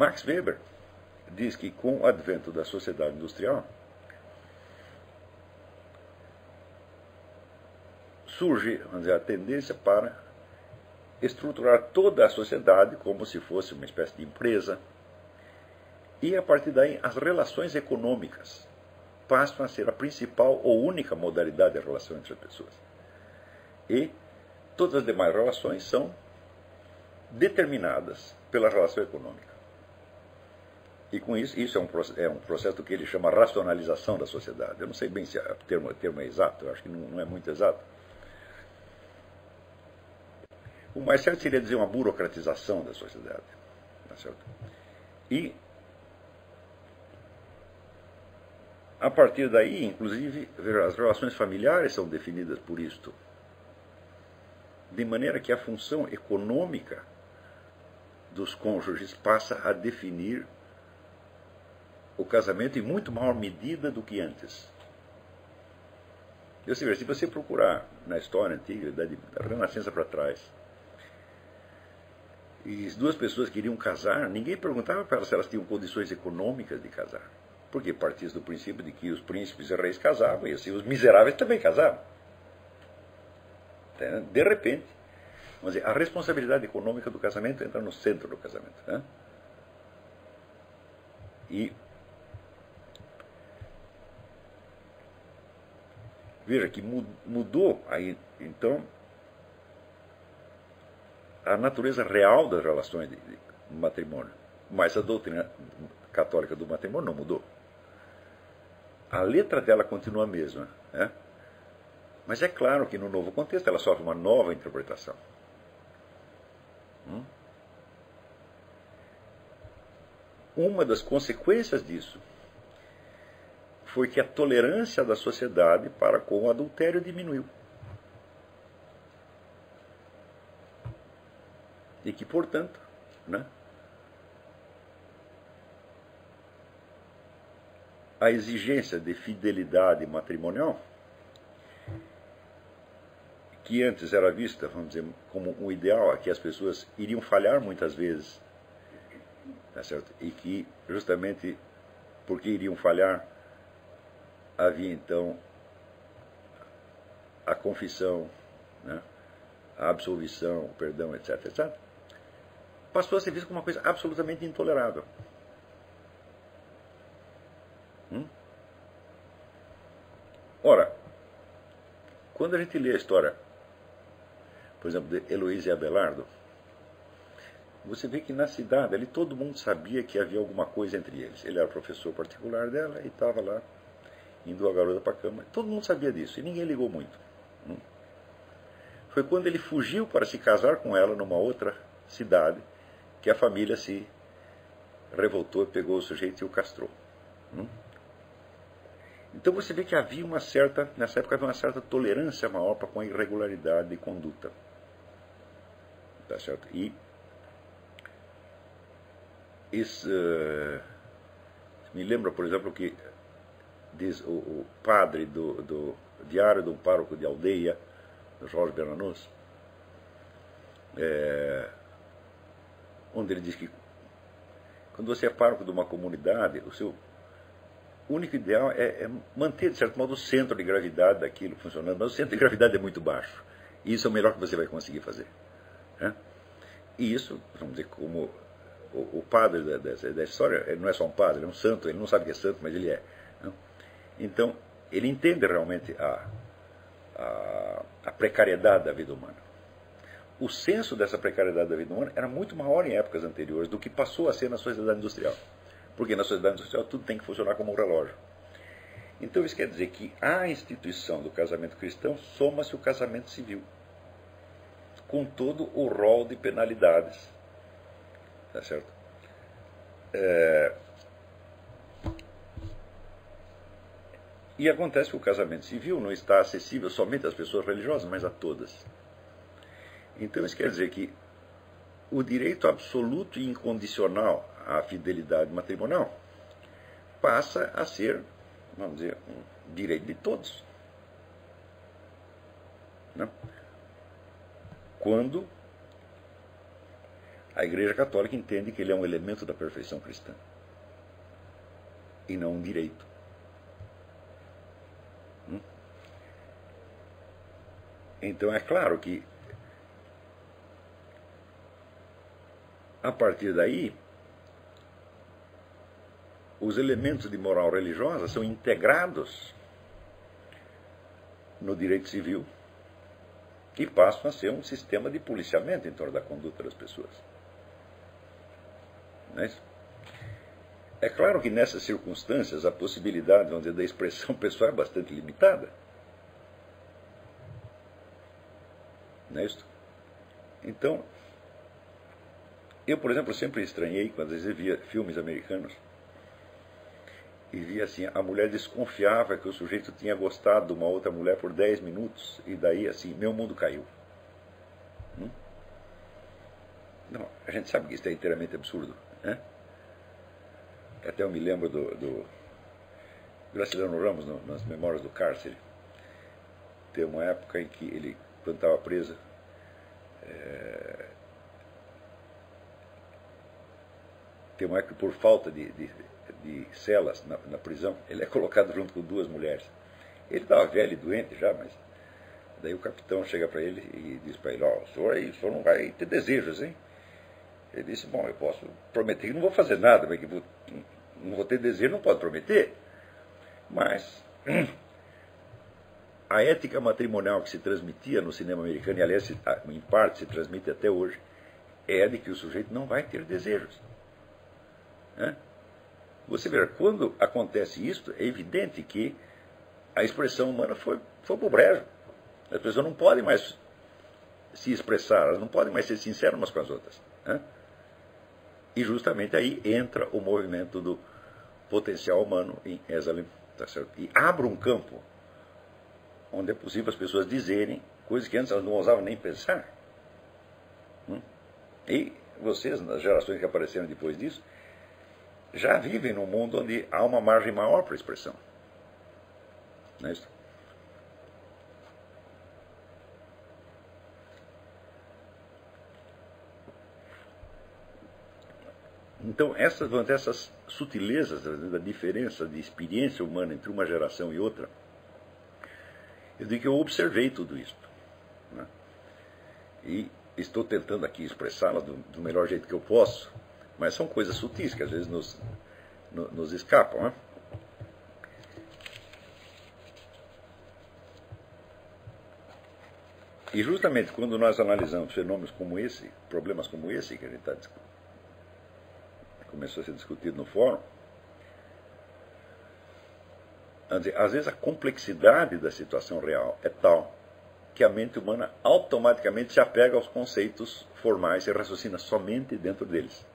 Max Weber diz que com o advento da sociedade industrial surge, vamos dizer, a tendência para estruturar toda a sociedade como se fosse uma espécie de empresa, e a partir daí as relações econômicas passam a ser a principal ou única modalidade de relação entre as pessoas. E todas as demais relações são determinadas pela relação econômica. E com isso é um processo do que ele chama racionalização da sociedade. Eu não sei bem se o termo é exato, eu acho que não é muito exato. O mais certo seria dizer uma burocratização da sociedade. Tá certo? E, a partir daí, inclusive, as relações familiares são definidas por isto. De maneira que a função econômica dos cônjuges passa a definir o casamento em muito maior medida do que antes. Ou seja, se você procurar na história antiga, da Renascença para trás, e as duas pessoas queriam casar, ninguém perguntava para elas se elas tinham condições econômicas de casar. Porque partia do princípio de que os príncipes e reis casavam, e assim os miseráveis também casavam. De repente, vamos dizer, a responsabilidade econômica do casamento entra no centro do casamento. Né? E veja que mudou aí, então, a natureza real das relações de matrimônio. Mas a doutrina católica do matrimônio não mudou. A letra dela continua a mesma. Né? Mas é claro que no novo contexto ela sofre uma nova interpretação. Uma das consequências disso foi que a tolerância da sociedade para com o adultério diminuiu. E que, portanto, né, a exigência de fidelidade matrimonial, que antes era vista, vamos dizer, como um ideal a que as pessoas iriam falhar muitas vezes, tá certo? E que, justamente porque iriam falhar, havia então a confissão, né, a absolvição, o perdão, etc, etc, passou a ser visto como uma coisa absolutamente intolerável. Ora, quando a gente lê a história, por exemplo, de Heloísa e Abelardo, você vê que na cidade ali todo mundo sabia que havia alguma coisa entre eles. Ele era professor particular dela e estava lá, indo a garota para a cama. Todo mundo sabia disso e ninguém ligou muito. Foi quando ele fugiu para se casar com ela numa outra cidade que a família se revoltou, pegou o sujeito e o castrou. Então você vê que havia nessa época havia uma certa tolerância maior para com a irregularidade de conduta. Tá certo? E isso me lembra, por exemplo, que diz o padre do Diário de um Pároco de Aldeia, Jorge Bernanos, onde ele diz que quando você é pároco de uma comunidade, o seu único ideal é manter, de certo modo, o centro de gravidade daquilo funcionando, mas o centro de gravidade é muito baixo. E isso é o melhor que você vai conseguir fazer. Né? E isso, vamos dizer, como o padre da história, ele não é só um padre, ele é um santo, ele não sabe que é santo, mas ele é. Né? Então, ele entende realmente a precariedade da vida humana. O senso dessa precariedade da vida humana era muito maior em épocas anteriores do que passou a ser na sociedade industrial. Porque na sociedade industrial tudo tem que funcionar como um relógio. Então isso quer dizer que à instituição do casamento cristão soma-se o casamento civil, com todo o rol de penalidades. Tá certo? E acontece que o casamento civil não está acessível somente às pessoas religiosas, mas a todas. Então isso quer dizer que o direito absoluto e incondicional à fidelidade matrimonial passa a ser, vamos dizer, um direito de todos. Não? Quando A Igreja Católica entende que ele é um elemento da perfeição cristã e não um direito. Então é claro que a partir daí os elementos de moral religiosa são integrados no direito civil e passam a ser um sistema de policiamento em torno da conduta das pessoas. Não é isso? É claro que nessas circunstâncias a possibilidade, vamos dizer, da expressão pessoal é bastante limitada. Não é isso? Então, eu, por exemplo, sempre estranhei quando às vezes via filmes americanos e via assim, a mulher desconfiava que o sujeito tinha gostado de uma outra mulher por 10 minutos e daí assim, meu mundo caiu. Não, a gente sabe que isso é inteiramente absurdo, né? Até eu me lembro do Graciliano Ramos, nas Memórias do Cárcere. Tem uma época em que ele, quando estava preso, tem uma época que por falta de celas na prisão, ele é colocado junto com 2 mulheres. Ele estava velho e doente já, mas daí o capitão chega para ele e diz para ele, o senhor não vai ter desejos, hein? Ele disse, bom, eu posso prometer que não vou fazer nada, mas que não vou ter desejo, não pode prometer. Mas a ética matrimonial que se transmitia no cinema americano, e aliás, em parte se transmite até hoje, é de que o sujeito não vai ter desejos. Né? Você vê, quando acontece isso, é evidente que a expressão humana foi para o brejo. As pessoas não podem mais se expressar, elas não podem mais ser sinceras umas com as outras. Né? E justamente aí entra o movimento do potencial humano em Esalen, tá certo? E abre um campo onde é possível as pessoas dizerem coisas que antes elas não ousavam nem pensar. E vocês, nas gerações que apareceram depois disso, já vivem num mundo onde há uma margem maior para a expressão. Não é isso? Então, essas sutilezas da diferença de experiência humana entre uma geração e outra, eu digo que eu observei tudo isso. Né? E estou tentando aqui expressá-las do melhor jeito que eu posso, mas são coisas sutis que às vezes nos escapam. Né? E justamente quando nós analisamos fenômenos como esse, problemas como esse que a gente começou a ser discutido no fórum, às vezes a complexidade da situação real é tal que a mente humana automaticamente se apega aos conceitos formais e raciocina somente dentro deles.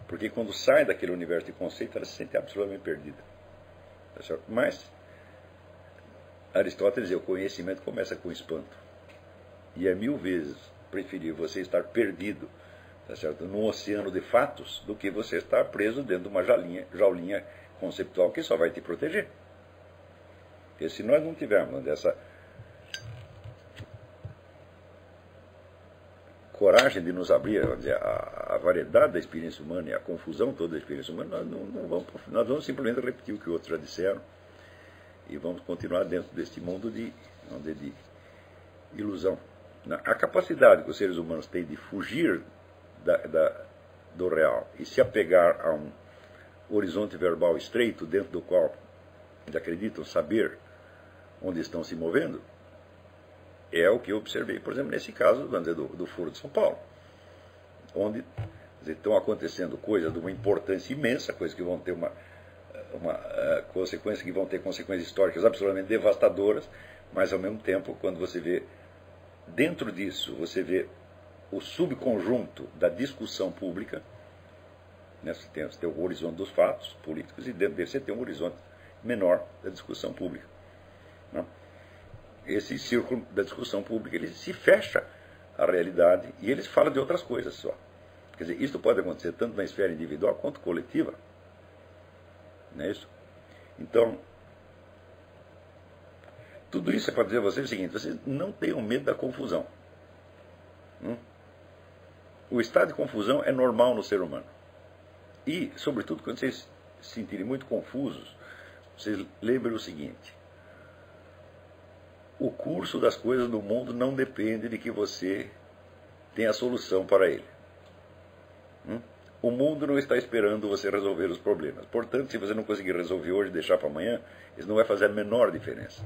Porque quando sai daquele universo de conceito, ela se sente absolutamente perdida. Tá certo? Mas Aristóteles dizia, o conhecimento começa com espanto. E é 1000 vezes preferível você estar perdido, tá certo, num oceano de fatos do que você estar preso dentro de uma jaulinha conceptual que só vai te proteger. Porque se nós não tivermos essa coragem de nos abrir, vamos dizer, a variedade da experiência humana e a confusão toda da experiência humana, nós vamos simplesmente repetir o que outros já disseram e vamos continuar dentro deste mundo de ilusão. A capacidade que os seres humanos têm de fugir do real e se apegar a um horizonte verbal estreito dentro do qual eles acreditam saber onde estão se movendo, é o que eu observei, por exemplo, nesse caso, vamos dizer, do Foro de São Paulo, onde estão acontecendo coisas de uma importância imensa, coisas que vão ter uma consequência, que vão ter consequências históricas absolutamente devastadoras, mas ao mesmo tempo, quando você vê dentro disso, você vê o subconjunto da discussão pública, né? Você tem o horizonte dos fatos políticos e dentro dele você tem um horizonte menor da discussão pública. Não? Esse círculo da discussão pública, ele se fecha à realidade e ele fala de outras coisas só. Quer dizer, isso pode acontecer tanto na esfera individual quanto coletiva. Não é isso? Então, tudo isso é para dizer a vocês o seguinte, vocês não tenham medo da confusão. o estado de confusão é normal no ser humano. E, sobretudo, quando vocês se sentirem muito confusos, vocês lembrem o seguinte: o curso das coisas do mundo não depende de que você tenha a solução para ele. O mundo não está esperando você resolver os problemas. Portanto, se você não conseguir resolver hoje e deixar para amanhã, isso não vai fazer a menor diferença.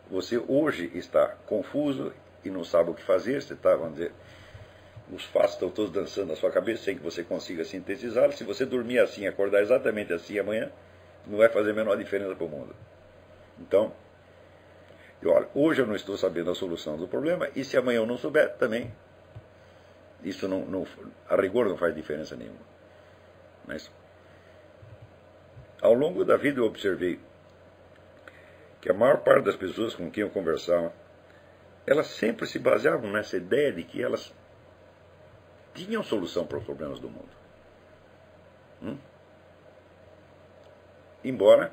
Você hoje está confuso e não sabe o que fazer, você está, vamos dizer, os fatos estão todos dançando na sua cabeça sem que você consiga sintetizá-los. Se você dormir assim, acordar exatamente assim amanhã, não vai fazer a menor diferença para o mundo. Então, olha, hoje eu não estou sabendo a solução do problema, e se amanhã eu não souber, também, isso a rigor não faz diferença nenhuma. Mas, ao longo da vida eu observei que a maior parte das pessoas com quem eu conversava, elas sempre se baseavam nessa ideia de que elas tinham solução para os problemas do mundo. Embora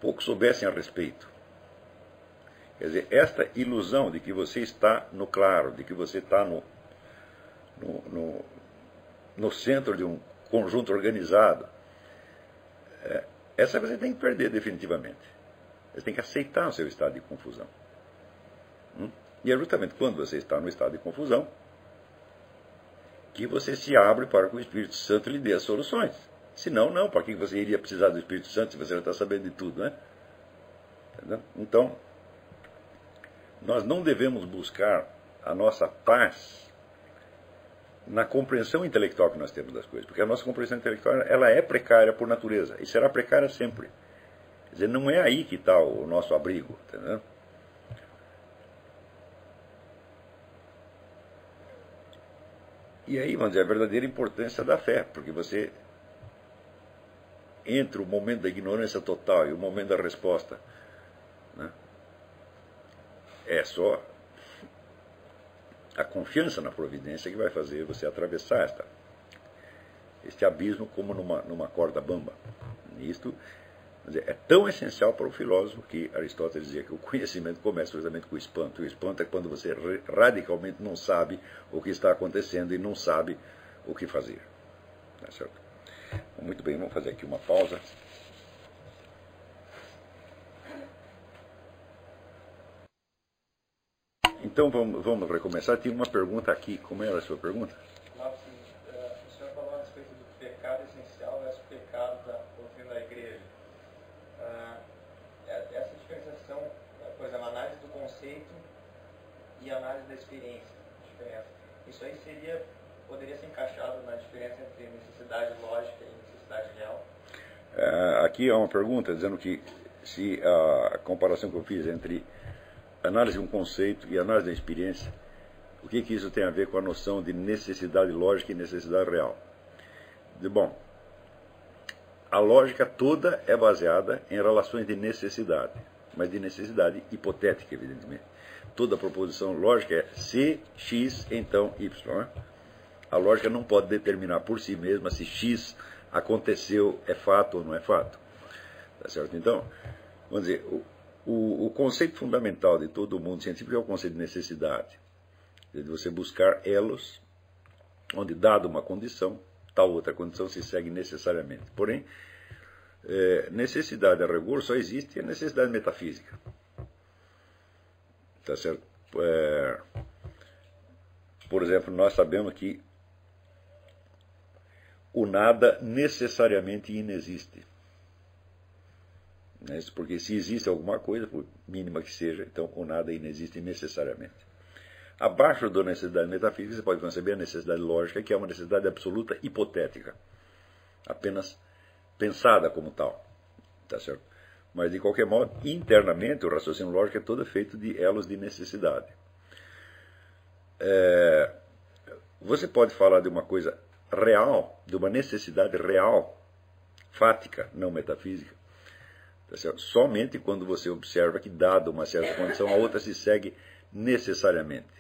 poucos soubessem a respeito. Quer dizer, esta ilusão de que você está no claro, de que você está no centro de um conjunto organizado, essa você tem que perder definitivamente. Você tem que aceitar o seu estado de confusão. E é justamente quando você está no estado de confusão que você se abre para que o Espírito Santo lhe dê as soluções. Senão, não. Para que você iria precisar do Espírito Santo se você já está sabendo de tudo, né? Entendeu? Então, nós não devemos buscar a nossa paz na compreensão intelectual que nós temos das coisas, porque a nossa compreensão intelectual ela é precária por natureza e será precária sempre. Quer dizer, não é aí que está o nosso abrigo, entendeu? E aí, vamos dizer, a verdadeira importância da fé, porque você, entre o momento da ignorância total e o momento da resposta, né, é só a confiança na providência que vai fazer você atravessar este abismo como numa corda bamba. Isto é tão essencial para o filósofo que Aristóteles dizia que o conhecimento começa justamente com o espanto. E o espanto é quando você radicalmente não sabe o que está acontecendo e não sabe o que fazer. Tá certo? Muito bem, vamos fazer aqui uma pausa. Então vamos recomeçar. Tinha uma pergunta aqui. Como era a sua pergunta? O senhor falou a respeito do pecado essencial versus o pecado da doutrina da igreja. Essa diferenciação, por exemplo, a análise do conceito e a análise da experiência. Isso aí poderia ser encaixado na diferença entre necessidade lógica e necessidade real? Aqui há uma pergunta dizendo que se a comparação que eu fiz entre análise de um conceito e análise da experiência, o que isso tem a ver com a noção de necessidade lógica e necessidade real? Bom, a lógica toda é baseada em relações de necessidade, mas de necessidade hipotética, evidentemente. Toda proposição lógica é se x, então y. Né? A lógica não pode determinar por si mesma se x aconteceu, é fato ou não é fato. Tá certo? Então, vamos dizer, o conceito fundamental de todo o mundo científico é o conceito de necessidade. De você buscar elos, onde, dada uma condição, tal outra condição se segue necessariamente. Porém, necessidade a rigor só existe a necessidade metafísica. Tá certo? Por exemplo, nós sabemos que o nada necessariamente inexiste. Porque se existe alguma coisa, por mínima que seja, então o nada inexiste necessariamente. Abaixo da necessidade metafísica, você pode conceber a necessidade lógica, que é uma necessidade absoluta hipotética, apenas pensada como tal. Tá certo? Mas, de qualquer modo, internamente, o raciocínio lógico é todo feito de elos de necessidade. Você pode falar de uma coisa real, de uma necessidade real, fática, não metafísica, tá certo? Somente quando você observa que, dada uma certa condição, a outra se segue necessariamente.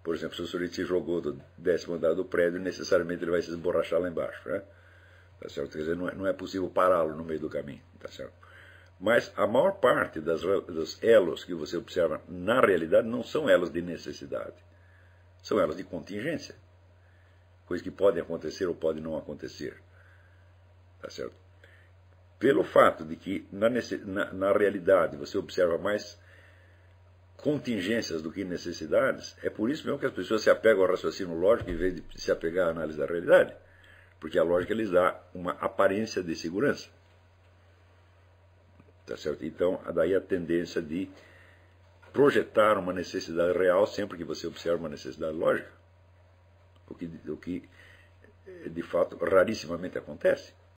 Por exemplo, se o sujeito se jogou do 10º andar do prédio, necessariamente ele vai se esborrachar lá embaixo. Né? Tá certo? Quer dizer, não é possível pará-lo no meio do caminho. Tá certo? Mas a maior parte dos elos que você observa na realidade não são elos de necessidade. são elas de contingência. Coisas que podem acontecer ou podem não acontecer. Tá certo? Pelo fato de que, na realidade, você observa mais contingências do que necessidades, é por isso mesmo que as pessoas se apegam ao raciocínio lógico em vez de se apegar à análise da realidade. Porque a lógica lhes dá uma aparência de segurança. Tá certo? Então, daí a tendência de projetar uma necessidade real sempre que você observa uma necessidade lógica. O que de fato rarissimamente acontece.